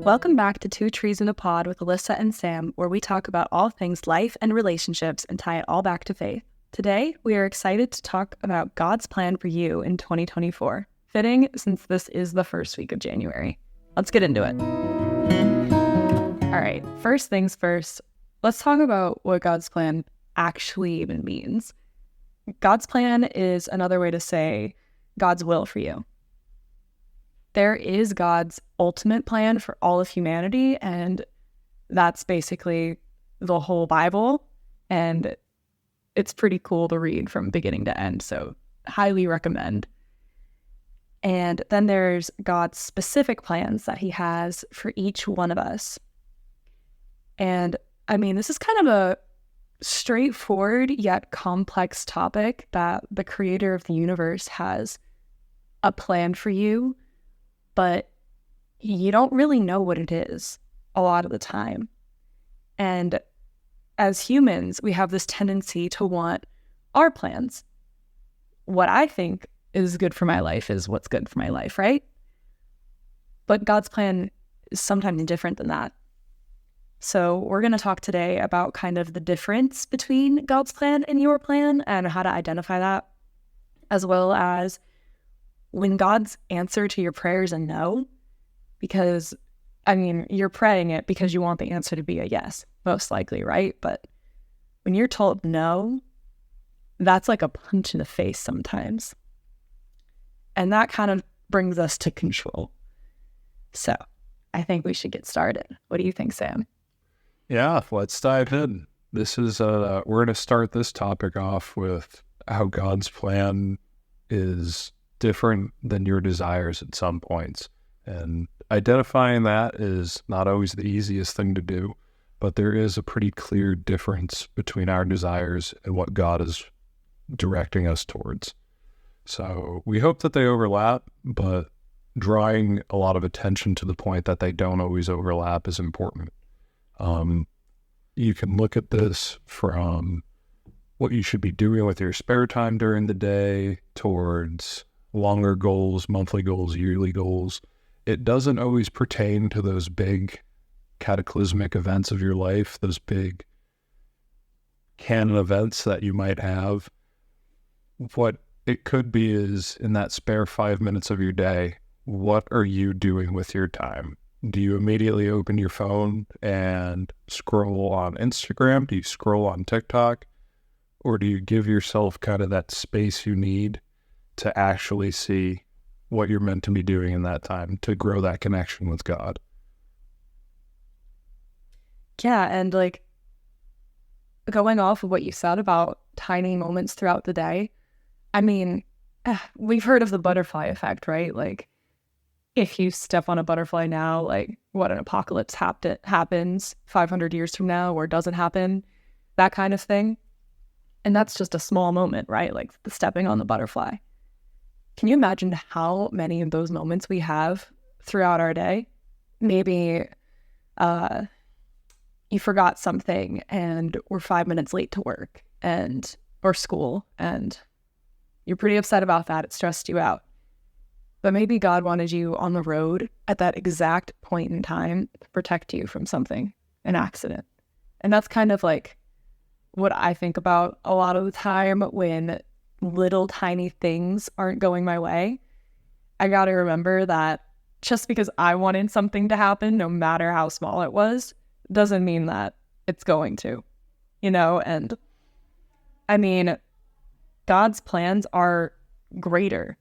Welcome back to Two Trees in a Pod with Alyssa and Sam, where we talk about all things life and relationships and tie it all back to faith. Today, we are excited to talk about God's plan for you in 2024. Fitting since this is the first week of January. Let's get into it. All right, first things first, let's talk about what God's plan actually even means. God's plan is another way to say God's will for you. There is God's ultimate plan for all of humanity, and that's basically the whole Bible, and it's pretty cool to read from beginning to end, so highly recommend. And then there's God's specific plans that he has for each one of us. And I mean, this is kind of a straightforward yet complex topic that the creator of the universe has a plan for you, but you don't really know what it is a lot of the time. And as humans, we have this tendency to want our plans. What I think is good for my life is what's good for my life, right? But God's plan is sometimes different than that. So we're going to talk today about kind of the difference between God's plan and your plan and how to identify that, as well as when God's answer to your prayer is a no, because, I mean, you're praying it because you want the answer to be a yes, most likely, right? But when you're told no, that's like a punch in the face sometimes. And that kind of brings us to control. So I think we should get started. What do you think, Sam? Yeah, let's dive in. This is, we're going to start this topic off with how God's plan is different than your desires at some points. And identifying that is not always the easiest thing to do, but there is a pretty clear difference between our desires and what God is directing us towards. So we hope that they overlap, but drawing a lot of attention to the point that they don't always overlap is important. You can look at this from what you should be doing with your spare time during the day towards longer goals, monthly goals, yearly goals. It doesn't always pertain to those big cataclysmic events of your life, those big canon events that you might have. What it could be is in that spare 5 minutes of your day, what are you doing with your time? Do you immediately open your phone and scroll on Instagram? Do you scroll on TikTok? Or do you give yourself kind of that space you need to actually see what you're meant to be doing in that time to grow that connection with God? Yeah, and like going off of what you said about tiny moments throughout the day, I mean, we've heard of the butterfly effect, right? Like if you step on a butterfly now, like what an apocalypse happens 500 years from now or doesn't happen, that kind of thing. And that's just a small moment, right? Like the stepping on the butterfly. Can you imagine how many of those moments we have throughout our day? Maybe you forgot something and we're 5 minutes late to work or school, and you're pretty upset about that. It stressed you out. But maybe God wanted you on the road at that exact point in time to protect you from something, an accident. And that's kind of like what I think about a lot of the time when little tiny things aren't going my way. I got to remember that just because I wanted something to happen, no matter how small it was, doesn't mean that it's going to, and I mean, God's plans are greater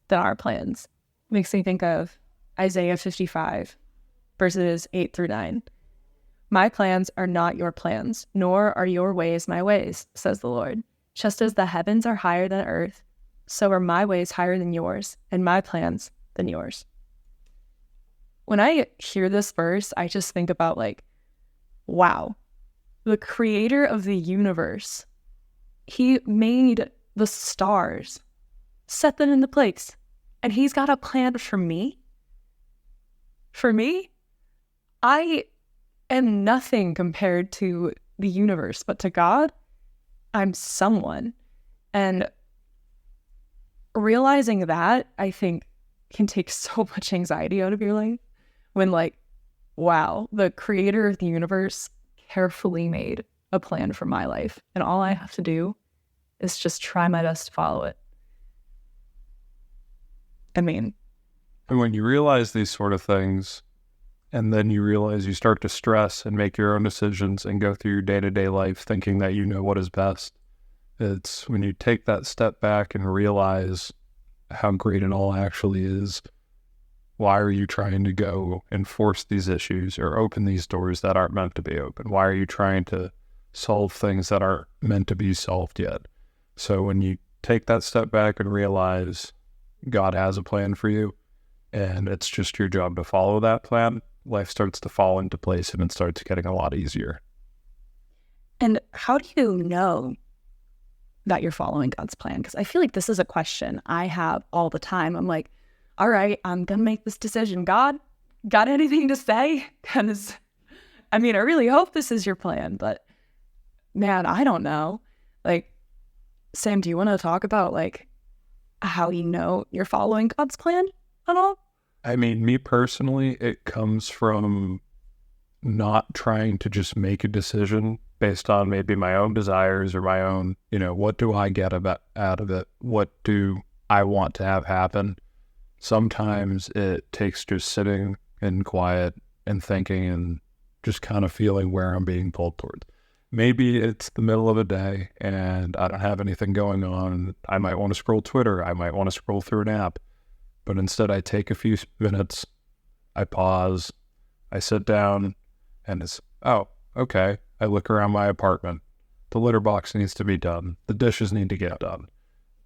than our plans. Makes me think of Isaiah 55, verses 8-9. My plans are not your plans, nor are your ways my ways, says the Lord. Just as the heavens are higher than earth, so are my ways higher than yours, and my plans than yours. When I hear this verse, I just think about like, wow, the creator of the universe, he made the stars, set them into place, and he's got a plan for me. For me, I am nothing compared to the universe, but to God, I'm someone. And realizing that, I think, can take so much anxiety out of your life when like wow, the creator of the universe carefully made a plan for my life. And all I have to do is just try my best to follow it. I mean, And when you realize these sort of things, and then you realize you start to stress and make your own decisions and go through your day-to-day life thinking that you know what is best, it's when you take that step back and realize how great it all actually is. Why are you trying to go and force these issues or open these doors that aren't meant to be open? Why are you trying to solve things that aren't meant to be solved yet? So when you take that step back and realize God has a plan for you, and it's just your job to follow that plan, life starts to fall into place and it starts getting a lot easier. and how do you know that you're following God's plan? Because I feel like this is a question I have all the time. I'm like, all right, I'm going to make this decision. God, got anything to say? Because, I mean, I really hope this is your plan, but man, I don't know. Like, Sam, do you want to talk about like how you know you're following God's plan at all? I mean, me personally, it comes from not trying to just make a decision based on maybe my own desires or my own, what do I get out of it? What do I want to have happen? Sometimes it takes just sitting in quiet and thinking and just kind of feeling where I'm being pulled towards. Maybe it's the middle of the day and I don't have anything going on. I might want to scroll Twitter. I might want to scroll through an app. But instead I take a few minutes, I pause, I sit down, and it's, oh, okay. I look around my apartment. The litter box needs to be done. The dishes need to get done.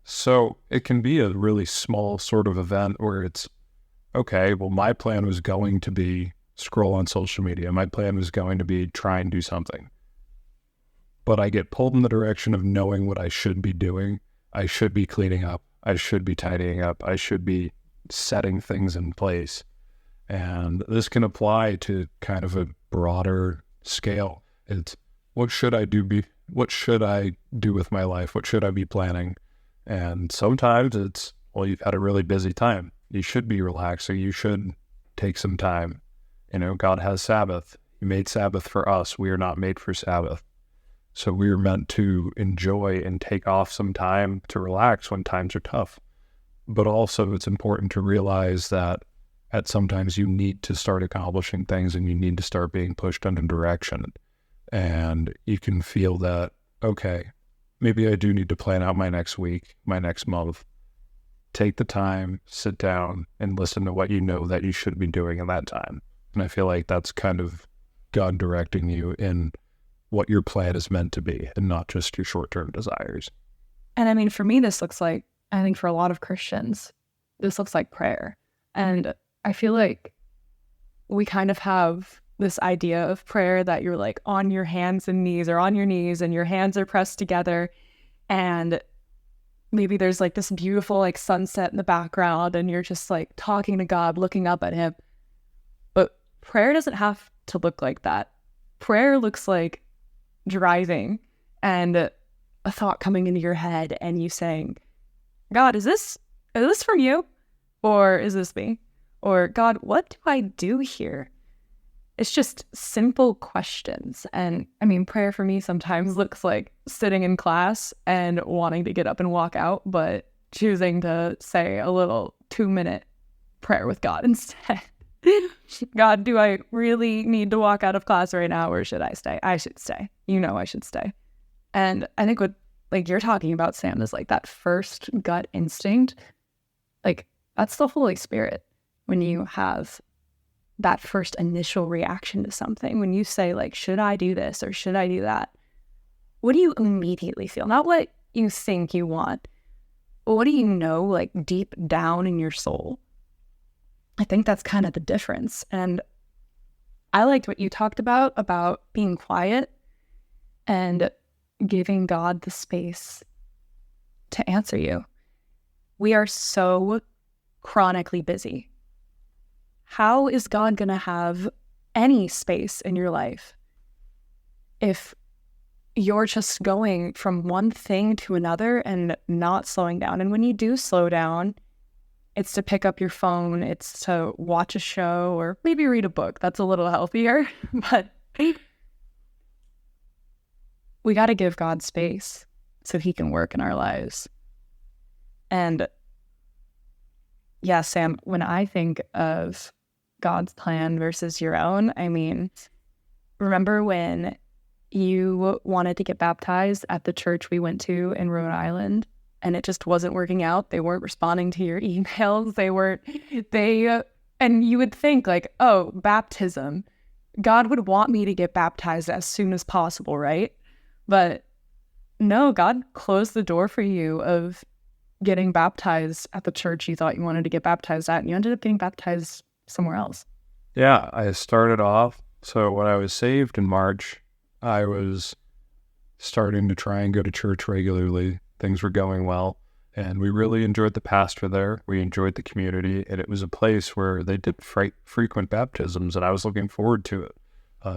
So it can be a really small sort of event where it's, okay, well, my plan was going to be scroll on social media. My plan was going to be try and do something. But I get pulled in the direction of knowing what I should be doing. I should be cleaning up. I should be tidying up. I should be setting things in place. And this can apply to kind of a broader scale. It's what should I do with my life? What should I be planning? And sometimes it's, well, you've had a really busy time. You should be relaxing. You should take some time. God has Sabbath. He made Sabbath for us. We are not made for Sabbath. So we are meant to enjoy and take off some time to relax when times are tough. But also it's important to realize that at sometimes you need to start accomplishing things and you need to start being pushed in a direction. And you can feel that, okay, maybe I do need to plan out my next week, my next month. Take the time, sit down, and listen to what you know that you should be doing in that time. And I feel like that's kind of God directing you in what your plan is meant to be and not just your short-term desires. And I mean, for me, this looks like, I think for a lot of Christians, this looks like prayer. And I feel like we kind of have this idea of prayer that you're like on your hands and knees or on your knees and your hands are pressed together. And maybe there's like this beautiful like sunset in the background and you're just like talking to God, looking up at him. But prayer doesn't have to look like that. Prayer looks like driving and a thought coming into your head and you saying, God, is this from you? Or is this me? Or God, what do I do here? It's just simple questions. And I mean, prayer for me sometimes looks like sitting in class and wanting to get up and walk out, but choosing to say a little 2-minute prayer with God instead. God, do I really need to walk out of class right now or should I stay? I should stay. I should stay. And I think what like you're talking about, Sam, is like that first gut instinct. Like that's the Holy Spirit. When you have that first initial reaction to something, when you say like, should I do this or should I do that? What do you immediately feel? Not what you think you want, but what do you know like deep down in your soul? I think that's kind of the difference. And I liked what you talked about being quiet and giving God the space to answer you. We are so chronically busy. How is God going to have any space in your life if you're just going from one thing to another and not slowing down? And when you do slow down, It's to pick up your phone. It's to watch a show or maybe read a book. That's a little healthier. But we got to give God space so he can work in our lives. And yeah, Sam, when I think of God's plan versus your own, I mean, remember when you wanted to get baptized at the church we went to in Rhode Island and it just wasn't working out? They weren't responding to your emails. And you would think like, oh, baptism, God would want me to get baptized as soon as possible, right? But no, God closed the door for you of getting baptized at the church you thought you wanted to get baptized at, and you ended up getting baptized somewhere else. Yeah, I started off. So when I was saved in March, I was starting to try and go to church regularly. Things were going well, and we really enjoyed the pastor there. We enjoyed the community, and it was a place where they did frequent baptisms, and I was looking forward to it.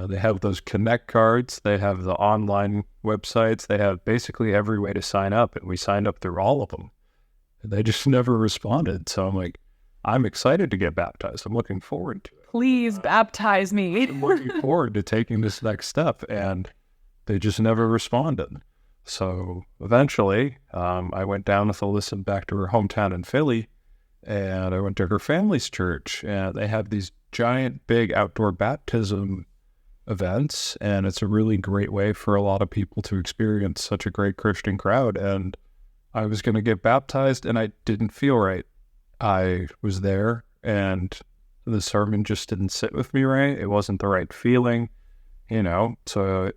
They have those Connect cards. They have the online websites. They have basically every way to sign up, and we signed up through all of them. And they just never responded. So I'm like, I'm excited to get baptized. I'm looking forward to it. Please baptize me. I'm looking forward to taking this next step. And they just never responded. So eventually, I went down with Alyssa back to her hometown in Philly, and I went to her family's church, and they have these giant, big outdoor baptism events, and it's a really great way for a lot of people to experience such a great Christian crowd. And I was going to get baptized, and I didn't feel right. I was there, and the sermon just didn't sit with me right. It wasn't the right feeling, so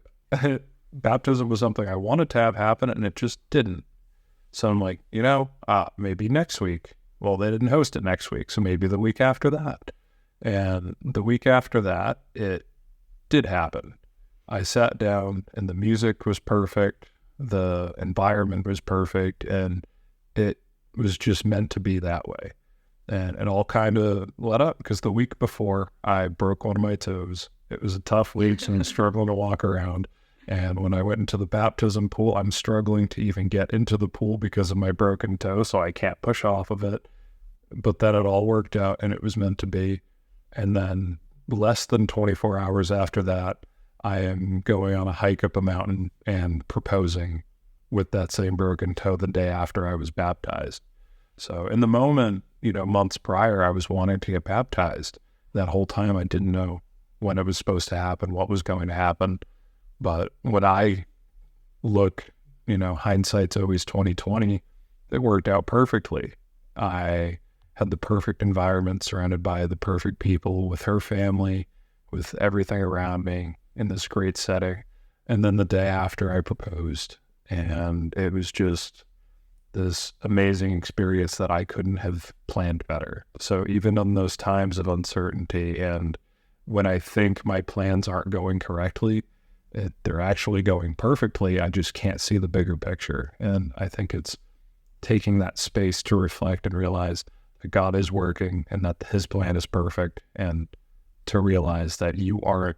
baptism was something I wanted to have happen, and it just didn't. So I'm like, maybe next week. Well, they didn't host it next week, so maybe the week after that. And the week after that, it did happen. I sat down, and the music was perfect. The environment was perfect, and it was just meant to be that way. And it all kind of let up because the week before I broke one of my toes. It was a tough week, and I was struggling to walk around. And when I went into the baptism pool, I'm struggling to even get into the pool because of my broken toe, so I can't push off of it. But then it all worked out, and it was meant to be. And then less than 24 hours after that, I am going on a hike up a mountain and proposing with that same broken toe the day after I was baptized. So in the moment, months prior, I was wanting to get baptized. That whole time I didn't know when it was supposed to happen, what was going to happen. But when I look, hindsight's always 20/20, it worked out perfectly. I had the perfect environment surrounded by the perfect people with her family, with everything around me in this great setting. And then the day after I proposed, and it was just this amazing experience that I couldn't have planned better. So even in those times of uncertainty and when I think my plans aren't going correctly, they're actually going perfectly. I just can't see the bigger picture. And I think it's taking that space to reflect and realize that God is working and that his plan is perfect, and to realize that you aren't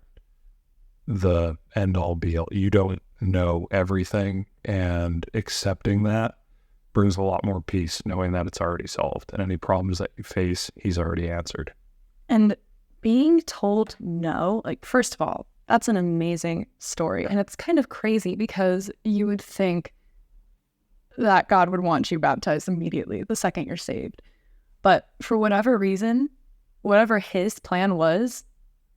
the end all be all. You don't know everything, and accepting that brings a lot more peace, knowing that it's already solved, and any problems that you face, he's already answered. And being told no, first of all, that's an amazing story. And it's kind of crazy because you would think that God would want you baptized immediately the second you're saved. But for whatever reason, whatever his plan was,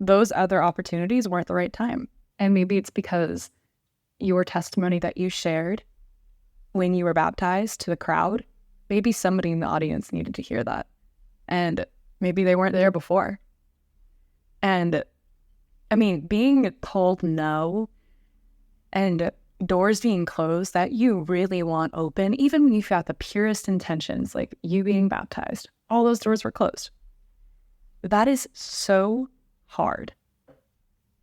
those other opportunities weren't the right time. And maybe it's because your testimony that you shared when you were baptized to the crowd, maybe somebody in the audience needed to hear that. And maybe they weren't there before. And being told no and doors being closed that you really want open, even when you've got the purest intentions, like you being baptized, all those doors were closed. That is so hard.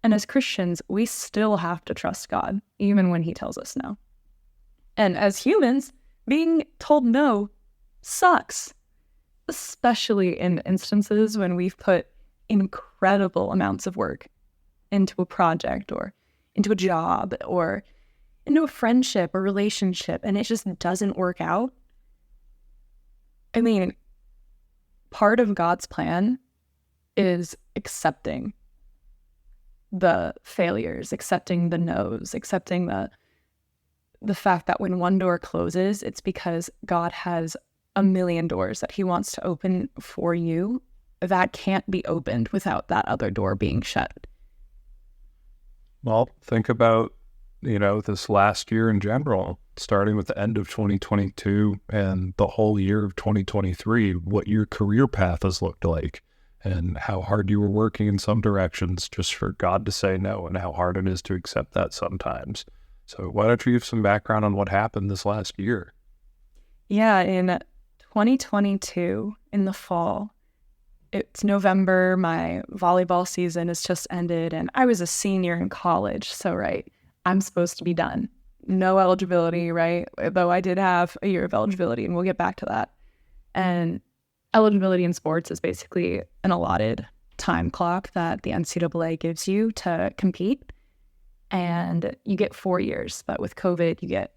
And as Christians, we still have to trust God, even when he tells us no. And as humans, being told no sucks, especially in instances when we've put incredible amounts of work into a project or into a job or into a friendship or relationship, and it just doesn't work out. part of God's plan is accepting the failures, accepting the no's, accepting the fact that when one door closes, it's because God has a million doors that he wants to open for you that can't be opened without that other door being shut. Well, think about, this last year in general, starting with the end of 2022 and the whole year of 2023, what your career path has looked like and how hard you were working in some directions just for God to say no, and how hard it is to accept that sometimes. So why don't you give some background on what happened this last year? Yeah, in 2022, in the fall, it's November, my volleyball season has just ended, and I was a senior in college, so I'm supposed to be done. No eligibility, right? Though I did have a year of eligibility, and we'll get back to that. And eligibility in sports is basically an allotted time clock that the NCAA gives you to compete. And you get 4 years, but with COVID, you get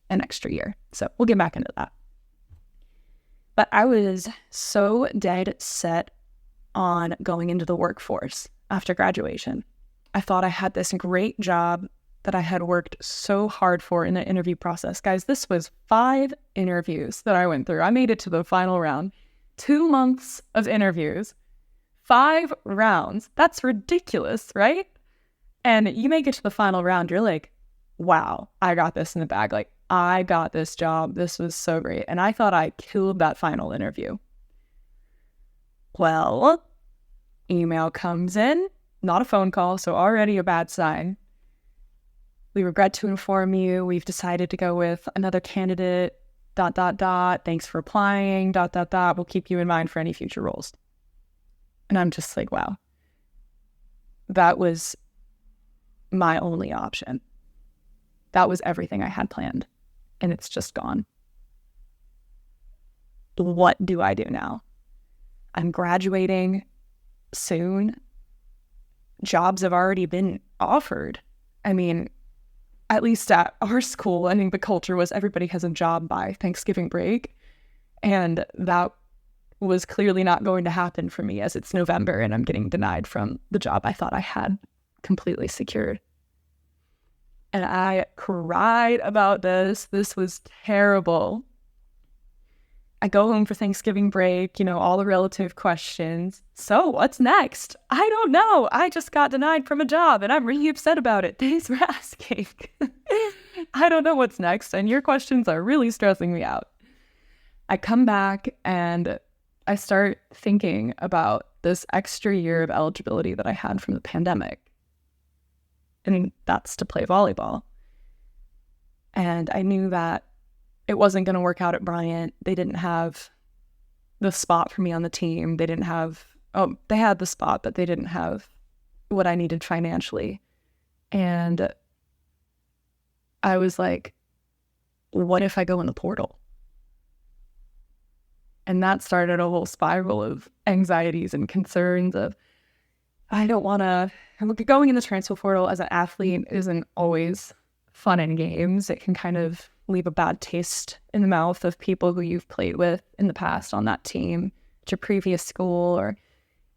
an extra year. So we'll get back into that. But I was so dead set on going into the workforce after graduation. I thought I had this great job that I had worked so hard for in the interview process. Guys, this was 5 interviews that I went through. I made it to the final round. 2 months of interviews, 5 rounds. That's ridiculous, right? And you make it to the final round, you're like, wow, I got this in the bag. Like, I got this job. This was so great. And I thought I killed that final interview. Well, email comes in, not a phone call, so already a bad sign. We regret to inform you, we've decided to go with another candidate, ... Thanks for applying, ... We'll keep you in mind for any future roles. And I'm just like, wow. That was my only option. That was everything I had planned. And it's just gone. What do I do now? I'm graduating soon. Jobs have already been offered. I mean, at least at our school, I think the culture was everybody has a job by Thanksgiving break. And that was clearly not going to happen for me, as it's November and I'm getting denied from the job I thought I had completely secured. And I cried about this. This was terrible. I go home for Thanksgiving break, all the relative questions. So what's next? I don't know. I just got denied from a job and I'm really upset about it. Thanks for asking. I don't know what's next. And your questions are really stressing me out. I come back and I start thinking about this extra year of eligibility that I had from the pandemic. And that's to play volleyball. And I knew that it wasn't going to work out at Bryant. They didn't have the spot for me on the team. They had the spot, but they didn't have what I needed financially. And I was like, what if I go in the portal? And that started a whole spiral of anxieties and concerns of, I don't want to, going in the transfer portal as an athlete isn't always fun and games. It can kind of leave a bad taste in the mouth of people who you've played with in the past on that team, at your previous school or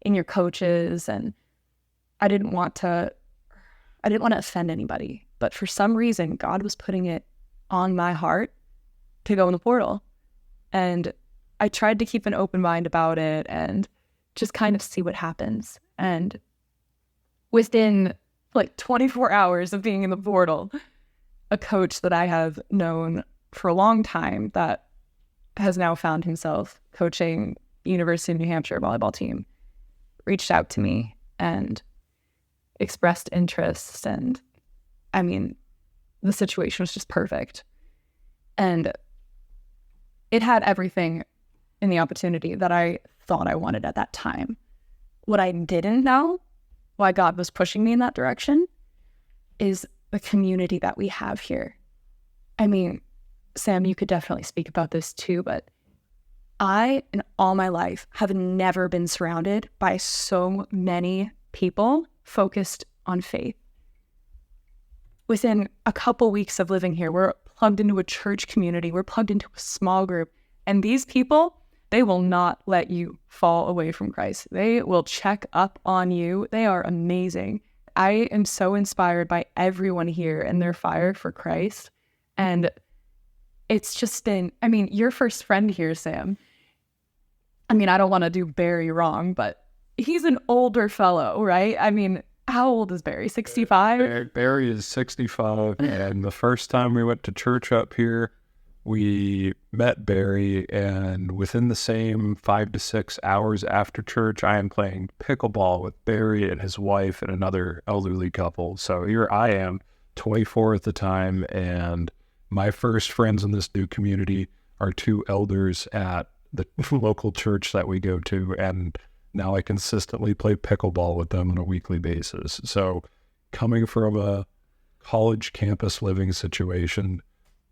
in your coaches. And I didn't want to offend anybody, but for some reason, God was putting it on my heart to go in the portal. And I tried to keep an open mind about it and just kind of see what happens. And within 24 hours of being in the portal, a coach that I have known for a long time that has now found himself coaching University of New Hampshire volleyball team reached out to me and expressed interest. And I mean, the situation was just perfect. And it had everything in the opportunity that I thought I wanted at that time. What I didn't know, why God was pushing me in that direction, is the community that we have here. I mean, Sam, you could definitely speak about this too, but I, in all my life, have never been surrounded by so many people focused on faith. Within a couple weeks of living here, we're plugged into a church community, we're plugged into a small group, and these people, They will not let you fall away from Christ. They will check up on you. They are amazing. I am so inspired by everyone here and their fire for Christ. And it's just been, I mean, your first friend here, Sam. I mean, I don't want to do Barry wrong, but he's an older fellow, right? I mean, how old is Barry? 65? Barry is 65. And the first time we went to church up here, we met Barry, and within the same 5 to 6 hours after church, I am playing pickleball with Barry and his wife and another elderly couple. So here I am, 24 at the time, and my first friends in this new community are 2 elders at the local church that we go to, and now I consistently play pickleball with them on a weekly basis. So coming from a college campus living situation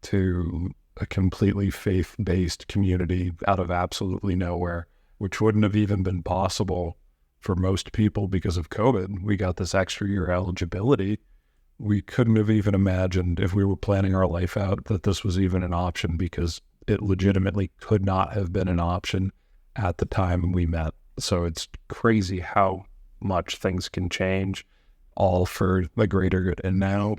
to a completely faith-based community out of absolutely nowhere, which wouldn't have even been possible for most people because of COVID. We got this extra year eligibility. We couldn't have even imagined, if we were planning our life out, that this was even an option, because it legitimately could not have been an option at the time we met. So it's crazy how much things can change, all for the greater good. And now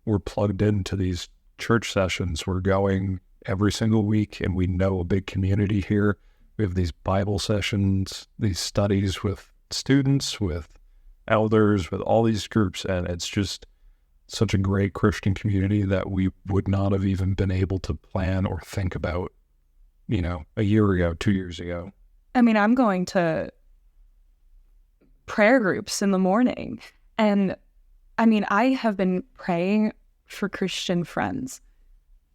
we're plugged into these church sessions. We're going every single week, and we know a big community here. We have these Bible sessions, these studies with students, with elders, with all these groups, and it's just such a great Christian community that we would not have even been able to plan or think about, a year ago, 2 years ago. I mean, I'm going to prayer groups in the morning, and I mean, I have been praying for Christian friends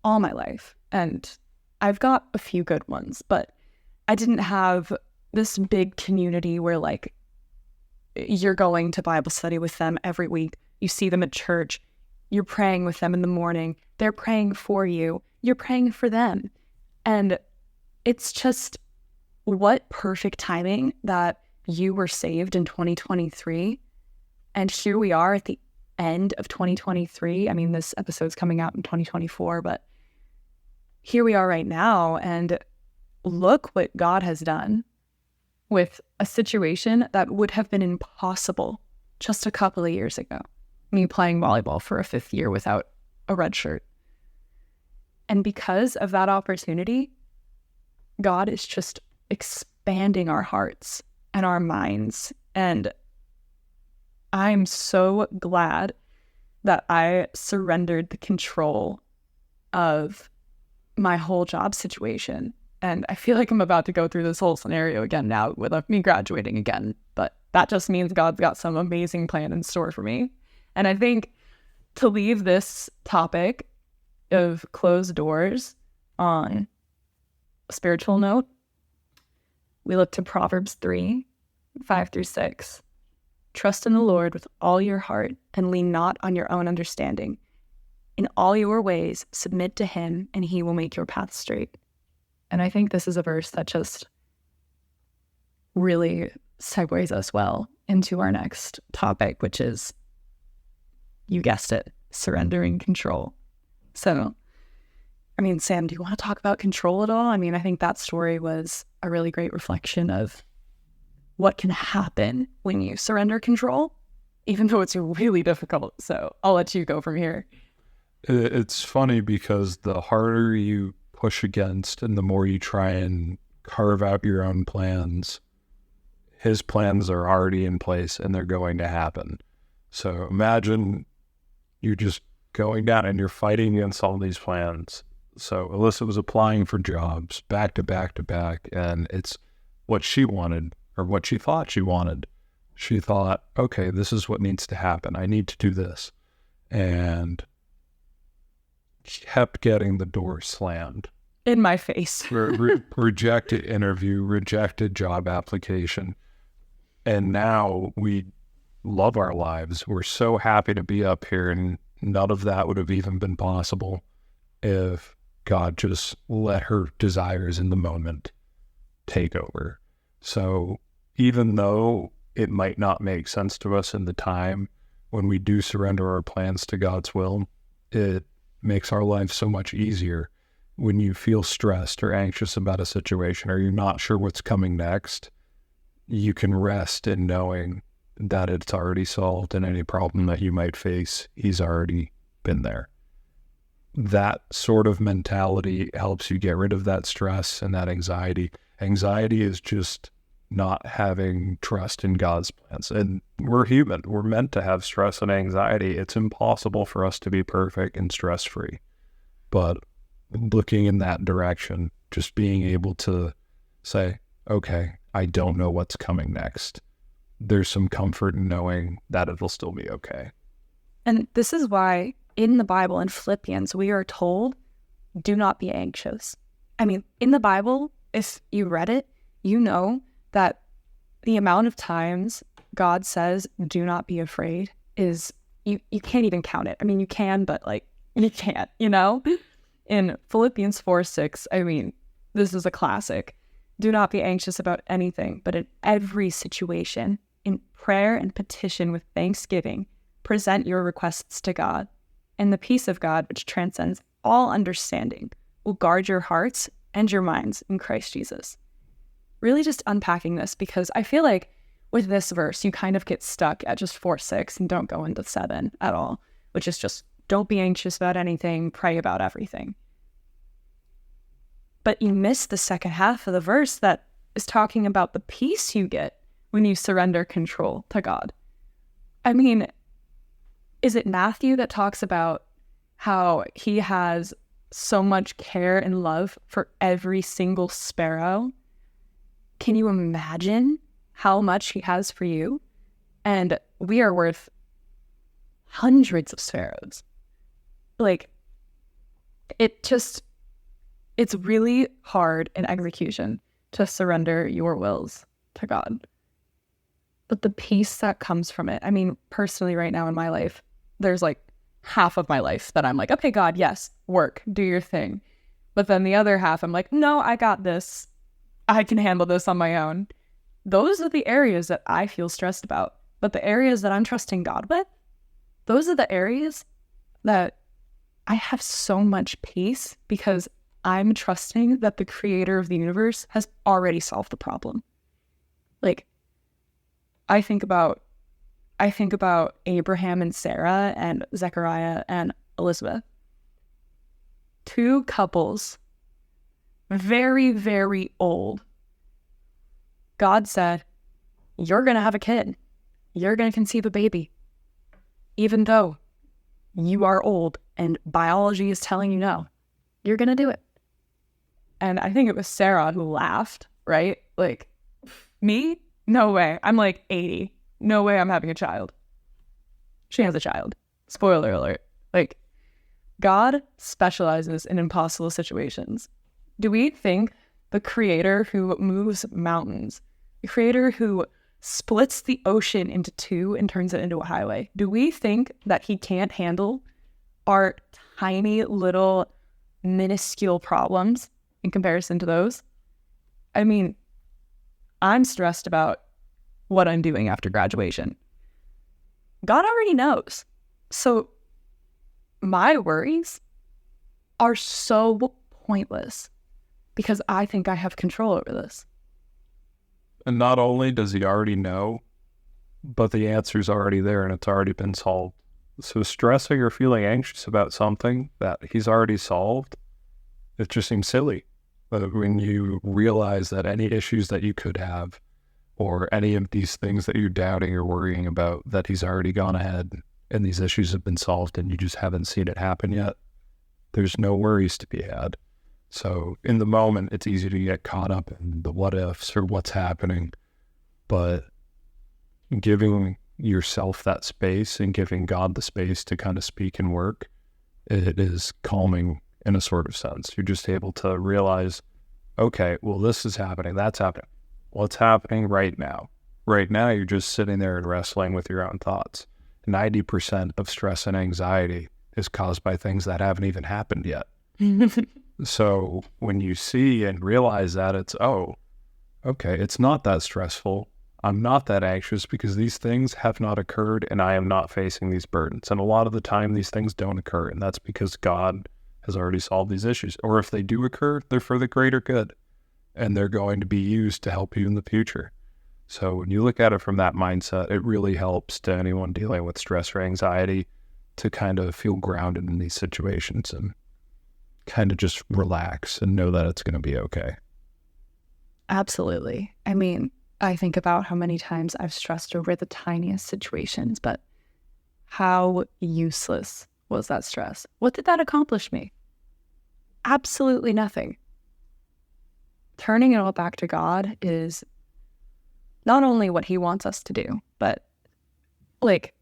all my life, and I've got a few good ones, but I didn't have this big community where, like, you're going to Bible study with them every week, you see them at church, you're praying with them in the morning, they're praying for you, you're praying for them. And it's just, what perfect timing that you were saved in 2023, and here we are at the end of 2023. I mean, this episode's coming out in 2024, but here we are right now, and look what God has done with a situation that would have been impossible just a couple of years ago. Me playing volleyball for a 5th year without a red shirt. And because of that opportunity, God is just expanding our hearts and our minds. And I'm so glad that I surrendered the control of my whole job situation. And I feel like I'm about to go through this whole scenario again now with me graduating again. But that just means God's got some amazing plan in store for me. And I think to leave this topic of closed doors on a spiritual note, we look to Proverbs 3:5-6. Trust in the Lord with all your heart and lean not on your own understanding. In all your ways, submit to him, and he will make your path straight. And I think this is a verse that just really segues us well into our next topic, which is, you guessed it, surrendering control. So, I mean, Sam, do you want to talk about control at all? I mean, I think that story was a really great reflection of what can happen when you surrender control, even though it's really difficult. So I'll let you go from here. It's funny because the harder you push against and the more you try and carve out your own plans, his plans are already in place and they're going to happen. So imagine you're just going down and you're fighting against all these plans. So Alyssa was applying for jobs back to back to back, and it's what she wanted, or what she thought she wanted. She thought, okay, this is what needs to happen. I need to do this. And kept getting the door slammed. In my face. Rejected interview, rejected job application. And now we love our lives. We're so happy to be up here, and none of that would have even been possible if God just let her desires in the moment take over. So even though it might not make sense to us in the time, when we do surrender our plans to God's will, it makes our life so much easier. when you feel stressed or anxious about a situation, or you're not sure what's coming next, you can rest in knowing that it's already solved, and any problem that you might face, he's already been there. That sort of mentality helps you get rid of that stress and that anxiety. Anxiety is just not having trust in God's plans. And we're human. We're meant to have stress and anxiety. It's impossible for us to be perfect and stress-free. But looking in that direction, just being able to say, okay, I don't know what's coming next. There's some comfort in knowing that it'll still be okay. And this is why in the Bible, in Philippians, we are told, do not be anxious. I mean, in the Bible, if you read it, you know that the amount of times God says, do not be afraid is, you can't even count it. I mean, you can, but like, you can't, you know? In Philippians 4:6, I mean, this is a classic. Do not be anxious about anything, but in every situation, in prayer and petition with thanksgiving, present your requests to God. And the peace of God, which transcends all understanding, will guard your hearts and your minds in Christ Jesus. Really just unpacking this, because I feel like with this verse, you kind of get stuck at just 4:6 and don't go into 7 at all, which is just, don't be anxious about anything, pray about everything. But you miss the second half of the verse that is talking about the peace you get when you surrender control to God. I mean, is it Matthew that talks about how he has so much care and love for every single sparrow? Can you imagine how much he has for you? And we are worth hundreds of sparrows. Like, it's really hard in execution to surrender your wills to God. But the peace that comes from it, I mean, personally right now in my life, there's like half of my life that I'm like, okay, God, yes, work, do your thing. But then the other half, I'm like, no, I got this. I can handle this on my own. Those are the areas that I feel stressed about. But the areas that I'm trusting God with, those are the areas that I have so much peace, because I'm trusting that the creator of the universe has already solved the problem. Like, I think about Abraham and Sarah and Zechariah and Elizabeth. Two couples, very, very old. God said, you're going to have a kid. You're going to conceive a baby. Even though you are old and biology is telling you no, you're going to do it. And I think it was Sarah who laughed, right? Like, me? No way. I'm like 80. No way I'm having a child. She has a child. Spoiler alert. Like, God specializes in impossible situations. Do we think the creator who moves mountains, the creator who splits the ocean into two and turns it into a highway, do we think that he can't handle our tiny little minuscule problems in comparison to those? I mean, I'm stressed about what I'm doing after graduation. God already knows. So my worries are so pointless because I think I have control over this. And not only does he already know, but the answer's already there and it's already been solved. So stressing or feeling anxious about something that he's already solved, it just seems silly. But when you realize that any issues that you could have, or any of these things that you're doubting or worrying about, that he's already gone ahead and these issues have been solved and you just haven't seen it happen yet, there's no worries to be had. So in the moment, it's easy to get caught up in the what ifs or what's happening, but giving yourself that space and giving God the space to kind of speak and work, it is calming in a sort of sense. You're just able to realize, okay, well, this is happening, that's happening. What's happening right now? Right now, you're just sitting there and wrestling with your own thoughts. 90% of stress and anxiety is caused by things that haven't even happened yet. So when you see and realize that, it's, oh, okay, it's not that stressful. I'm not that anxious because these things have not occurred and I am not facing these burdens. And a lot of the time, these things don't occur. And that's because God has already solved these issues. Or if they do occur, they're for the greater good, and they're going to be used to help you in the future. So when you look at it from that mindset, it really helps to anyone dealing with stress or anxiety to kind of feel grounded in these situations and kind of just relax and know that it's going to be okay. Absolutely. I mean, I think about how many times I've stressed over the tiniest situations, but how useless was that stress? What did that accomplish me? Absolutely nothing. Turning it all back to God is not only what he wants us to do, but like,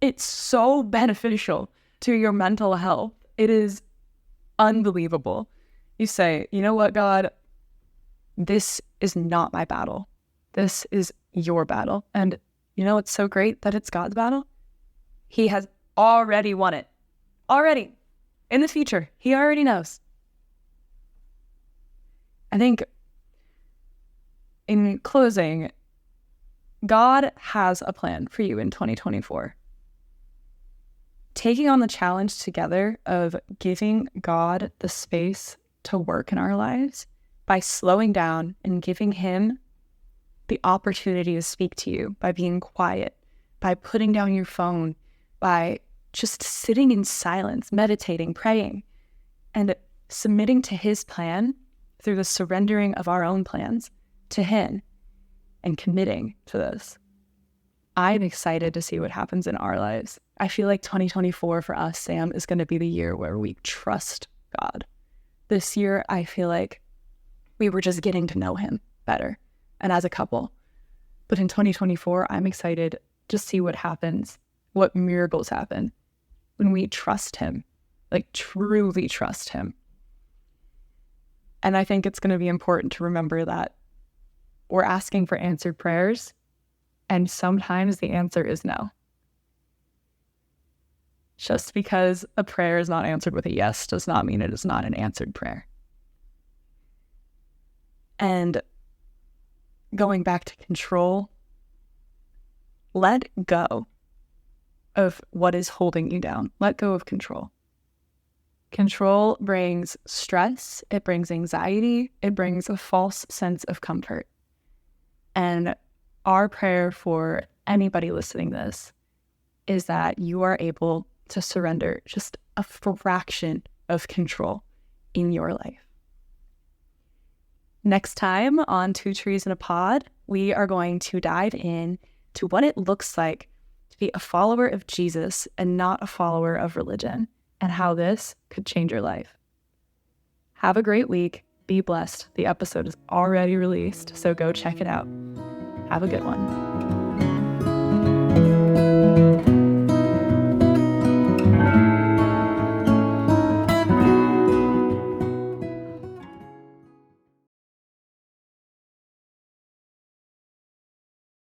it's so beneficial to your mental health. It is unbelievable. You say, you know what, God, this is not my battle. This is your battle. And you know what's so great that it's God's battle? He has already won it. Already. In the future. He already knows. I think in closing, God has a plan for you in 2024. Taking on the challenge together of giving God the space to work in our lives by slowing down and giving him the opportunity to speak to you, by being quiet, by putting down your phone, by just sitting in silence, meditating, praying, and submitting to his plan through the surrendering of our own plans to him and committing to this. I'm excited to see what happens in our lives. I feel like 2024 for us, Sam, is going to be the year where we trust God. This year, I feel like we were just getting to know him better and as a couple. But in 2024, I'm excited to see what happens, what miracles happen when we trust him, like truly trust him. And I think it's going to be important to remember that we're asking for answered prayers, and sometimes the answer is no. Just because a prayer is not answered with a yes does not mean it is not an answered prayer. And going back to control, let go of what is holding you down. Let go of control. Control brings stress, it brings anxiety, it brings a false sense of comfort. And our prayer for anybody listening to this is that you are able to surrender just a fraction of control in your life. Next time on Two Trees in a Pod, we are going to dive in to what it looks like to be a follower of Jesus and not a follower of religion, and how this could change your life. Have a great week. Be blessed. The episode is already released, so go check it out. Have a good one.